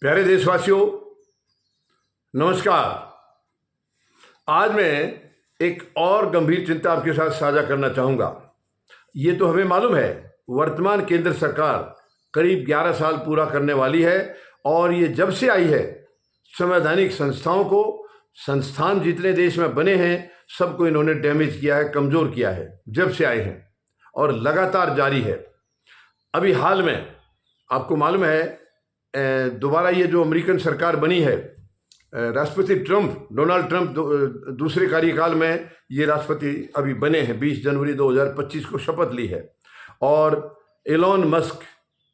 प्यारे देशवासियों, नमस्कार। आज मैं एक और गंभीर चिंता आपके साथ साझा करना चाहूँगा। ये तो हमें मालूम है, वर्तमान केंद्र सरकार करीब 11 साल पूरा करने वाली है और ये जब से आई है संवैधानिक संस्थाओं को, संस्थान जितने देश में बने हैं सबको इन्होंने डैमेज किया है, कमज़ोर किया है जब से आए हैं और लगातार जारी है। अभी हाल में आपको मालूम है दोबारा ये जो अमेरिकन सरकार बनी है, राष्ट्रपति डोनाल्ड ट्रंप दूसरे कार्यकाल में ये राष्ट्रपति अभी बने हैं। 20 जनवरी 2025 को शपथ ली है और एलोन मस्क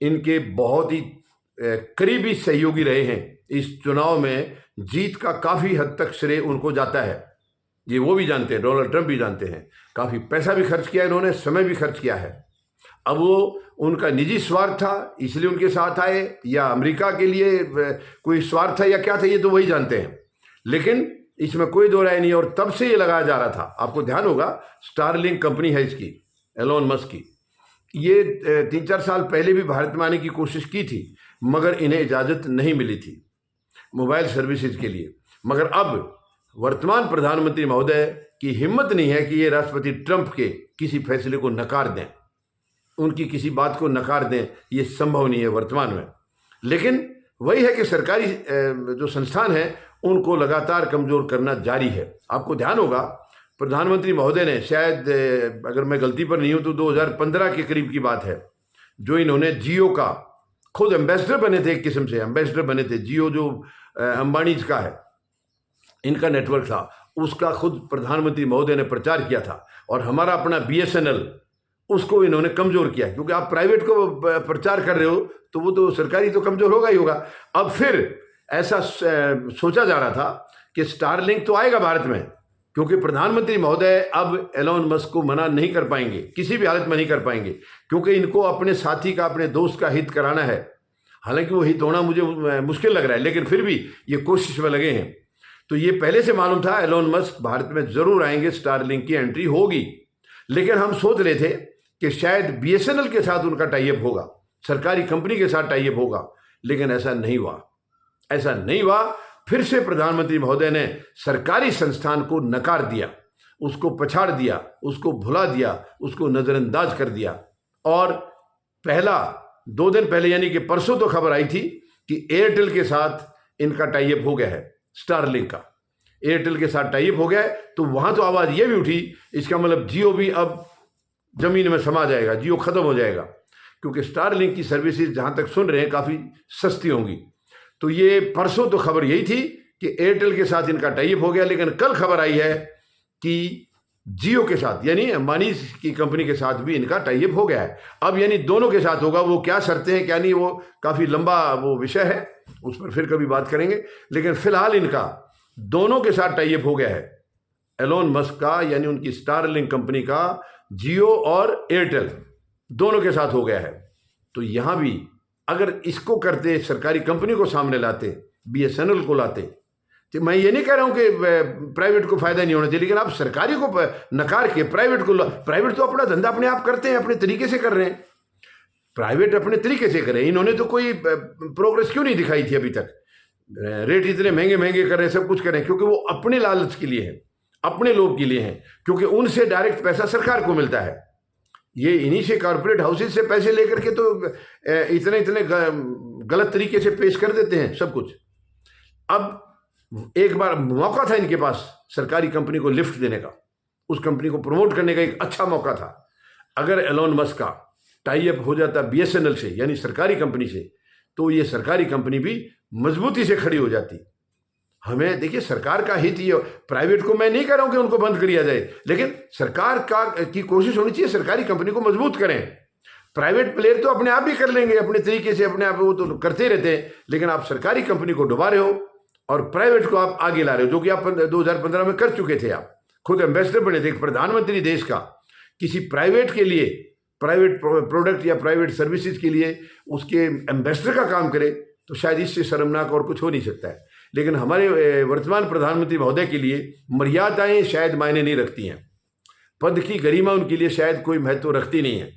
इनके बहुत ही करीबी सहयोगी रहे हैं। इस चुनाव में जीत का काफ़ी हद तक श्रेय उनको जाता है। ये वो भी जानते हैं, डोनाल्ड ट्रंप भी जानते हैं। काफ़ी पैसा भी खर्च किया इन्होंने, समय भी खर्च किया है। अब वो उनका निजी स्वार्थ था इसलिए उनके साथ आए या अमेरिका के लिए कोई स्वार्थ था या क्या था, ये तो वही जानते हैं, लेकिन इसमें कोई दो राय नहीं। और तब से ये लगाया जा रहा था, आपको ध्यान होगा, स्टारलिंक कंपनी है इसकी, एलोन मस्क की। ये 3-4 साल पहले भी भारत में आने की कोशिश की थी मगर इन्हें इजाज़त नहीं मिली थी मोबाइल सर्विसेज के लिए। मगर अब वर्तमान प्रधानमंत्री महोदय की हिम्मत नहीं है कि ये राष्ट्रपति ट्रंप के किसी फैसले को नकार दें, उनकी किसी बात को नकार दें, ये संभव नहीं है वर्तमान में। लेकिन वही है कि सरकारी जो संस्थान हैं उनको लगातार कमज़ोर करना जारी है। आपको ध्यान होगा, प्रधानमंत्री महोदय ने शायद, अगर मैं गलती पर नहीं हूँ तो 2015 के करीब की बात है, जो इन्होंने जियो का खुद एम्बेसडर बने थे, एक किस्म से एम्बेसडर बने थे। जियो जो अंबानीज का है, इनका नेटवर्क था, उसका खुद प्रधानमंत्री महोदय ने प्रचार किया था। और हमारा अपना BSNL, उसको इन्होंने कमज़ोर किया, क्योंकि आप प्राइवेट को प्रचार कर रहे हो तो वो तो सरकारी तो कमज़ोर होगा ही होगा। अब फिर ऐसा सोचा जा रहा था कि स्टारलिंक तो आएगा भारत में, क्योंकि प्रधानमंत्री महोदय अब एलोन मस्क को मना नहीं कर पाएंगे, किसी भी हालत में नहीं कर पाएंगे, क्योंकि इनको अपने साथी का, अपने दोस्त का हित कराना है। हालांकि वो हित होना मुझे मुश्किल लग रहा है, लेकिन फिर भी ये कोशिश में लगे हैं। तो ये पहले से मालूम था एलोन मस्क भारत में ज़रूर आएंगे, स्टारलिंक की एंट्री होगी। लेकिन हम सोच रहे थे कि शायद BSNL के साथ उनका टाइअप होगा, सरकारी कंपनी के साथ टाइअप होगा, लेकिन ऐसा नहीं हुआ। फिर से प्रधानमंत्री महोदय ने सरकारी संस्थान को नकार दिया, उसको पछाड़ दिया, उसको भुला दिया, उसको नज़रअंदाज कर दिया। और 2 दिन पहले यानी कि परसों तो खबर आई थी कि एयरटेल के साथ इनका टाइअप हो गया है, स्टारलिंक का एयरटेल के साथ टाइअप हो गया है। तो वहाँ तो आवाज़ ये भी उठी, इसका मतलब जियो भी अब ज़मीन में समा जाएगा, जियो ख़त्म हो जाएगा, क्योंकि स्टारलिंक की सर्विसेज जहाँ तक सुन रहे हैं काफ़ी सस्ती होंगी। तो ये परसों तो खबर यही थी कि एयरटेल के साथ इनका टाइअप हो गया, लेकिन कल खबर आई है कि जियो के साथ यानी अंबानी की कंपनी के साथ भी इनका टाइअप हो गया है। अब यानी दोनों के साथ होगा। वो क्या शर्तें हैं क्या नहीं, वो काफ़ी लंबा वो विषय है, उस पर फिर कभी बात करेंगे। लेकिन फिलहाल इनका दोनों के साथ टाइअप हो गया है, एलोन मस्क का यानी उनकी स्टारलिंक कंपनी का, जियो और एयरटेल दोनों के साथ हो गया है। तो यहाँ भी अगर इसको करते, सरकारी कंपनी को सामने लाते, BSNL को लाते, तो मैं ये नहीं कह रहा हूँ कि प्राइवेट को फ़ायदा नहीं होना चाहिए, लेकिन आप सरकारी को नकार के प्राइवेट तो अपना धंधा अपने आप करते हैं, अपने तरीके से कर रहे हैं। प्राइवेट अपने तरीके से करें, इन्होंने तो कोई प्रोग्रेस क्यों नहीं दिखाई थी अभी तक। रेट इतने महंगे कर रहे हैं, सब कुछ कर रहे हैं, क्योंकि वो अपने लालच के लिए हैं, अपने लोग के लिए हैं, क्योंकि उनसे डायरेक्ट पैसा सरकार को मिलता है। ये इन्हीं से, कॉर्पोरेट हाउसेज से पैसे लेकर के तो इतने गलत तरीके से पेश कर देते हैं सब कुछ। अब एक बार मौका था इनके पास सरकारी कंपनी को लिफ्ट देने का, उस कंपनी को प्रमोट करने का एक अच्छा मौका था। अगर एलोन मस्क का टाइअप हो जाता BSNL से यानी सरकारी कंपनी से, तो ये सरकारी कंपनी भी मजबूती से खड़ी हो जाती। हमें देखिए, सरकार का हित ये, प्राइवेट को मैं नहीं कह रहा हूं कि उनको बंद किया जाए, लेकिन सरकार की कोशिश होनी चाहिए सरकारी कंपनी को मजबूत करें। प्राइवेट प्लेयर तो अपने आप भी कर लेंगे अपने तरीके से, अपने आप वो तो करते रहते हैं, लेकिन आप सरकारी कंपनी को डुबा रहे हो और प्राइवेट को आप आगे ला रहे हो, जो कि आप 2015 में कर चुके थे। आप खुद एम्बेसडर बने थे, प्रधानमंत्री देश का किसी प्राइवेट के लिए, प्राइवेट प्रोडक्ट या प्राइवेट सर्विसेज के लिए उसके एम्बेसडर का काम करे, तो शायद इससे शर्मनाक और कुछ हो नहीं सकता है। लेकिन हमारे वर्तमान प्रधानमंत्री महोदय के लिए मर्यादाएं शायद मायने नहीं रखती हैं, पद की गरिमा उनके लिए शायद कोई महत्व रखती नहीं है,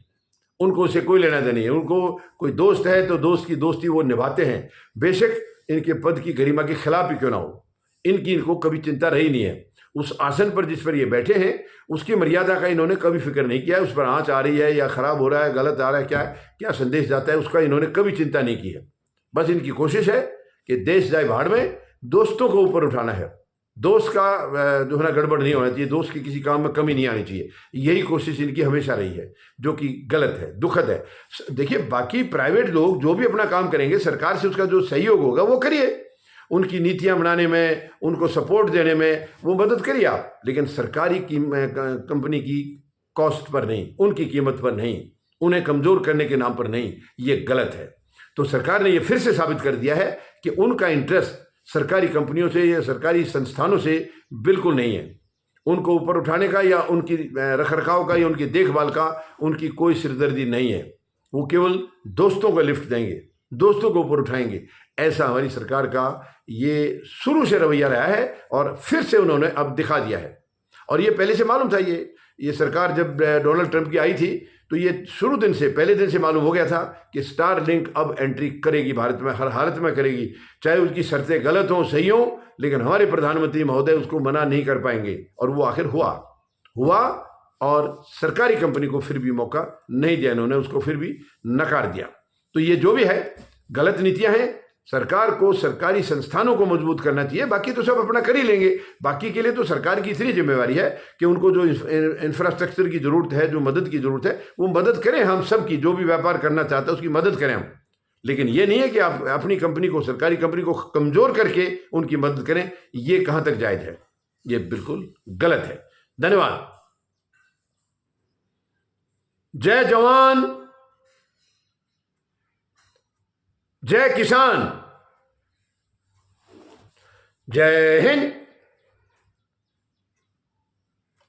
उनको उससे कोई लेना देना नहीं है। उनको कोई दोस्त है तो दोस्त की दोस्ती वो निभाते हैं। बेशक इनके पद की गरिमा के खिलाफ ही क्यों ना हो, इनको कभी चिंता रही नहीं है। उस आसन पर जिस पर ये बैठे हैं उसकी मर्यादा का इन्होंने कभी फिक्र नहीं किया है। उस पर आँच आ रही है या खराब हो रहा है, गलत आ रहा है, क्या संदेश जाता है, उसका इन्होंने कभी चिंता नहीं की है। बस इनकी कोशिश है कि देश जाए भाड़ में, दोस्तों को ऊपर उठाना है। दोस्त का जो है ना गड़बड़ नहीं होना चाहिए, दोस्त की किसी काम में कमी नहीं आनी चाहिए। यही कोशिश इनकी हमेशा रही है, जो कि गलत है, दुखद है। देखिए, बाकी प्राइवेट लोग जो भी अपना काम करेंगे, सरकार से उसका जो सहयोग होगा वो करिए, उनकी नीतियां बनाने में, उनको सपोर्ट देने में वो मदद करिए आप, लेकिन सरकारी कंपनी की कॉस्ट पर नहीं, उनकी कीमत पर नहीं, उन्हें कमज़ोर करने के नाम पर नहीं। ये गलत है। तो सरकार ने ये फिर से साबित कर दिया है कि उनका इंटरेस्ट सरकारी कंपनियों से या सरकारी संस्थानों से बिल्कुल नहीं है। उनको ऊपर उठाने का या उनकी रखरखाव का या उनकी देखभाल का उनकी कोई सिरदर्दी नहीं है। वो केवल दोस्तों को लिफ्ट देंगे, दोस्तों को ऊपर उठाएंगे। ऐसा हमारी सरकार का ये शुरू से रवैया रहा है और फिर से उन्होंने अब दिखा दिया है। और ये पहले से मालूम था। ये सरकार जब डोनाल्ड ट्रंप की आई थी तो ये शुरू दिन से, पहले दिन से मालूम हो गया था कि स्टारलिंक अब एंट्री करेगी भारत में, हर हालत में करेगी, चाहे उसकी शर्तें गलत हों सही हों, लेकिन हमारे प्रधानमंत्री महोदय उसको मना नहीं कर पाएंगे। और वो आखिर हुआ और सरकारी कंपनी को फिर भी मौका नहीं दिया इन्होंने, उसको फिर भी नकार दिया। तो ये जो भी है गलत नीतियां हैं। सरकार को, सरकारी संस्थानों को मजबूत करना चाहिए, बाकी तो सब अपना कर ही लेंगे। बाकी के लिए तो सरकार की इतनी जिम्मेवारी है कि उनको जो इंफ्रास्ट्रक्चर की जरूरत है, जो मदद की जरूरत है, वो मदद करें। हम सब की, जो भी व्यापार करना चाहता है उसकी मदद करें हम, लेकिन ये नहीं है कि आप अपनी कंपनी को, सरकारी कंपनी को कमजोर करके उनकी मदद करें। ये कहां तक जायज है? ये बिल्कुल गलत है। धन्यवाद। जय जवान, जय किसान, जय हिंद।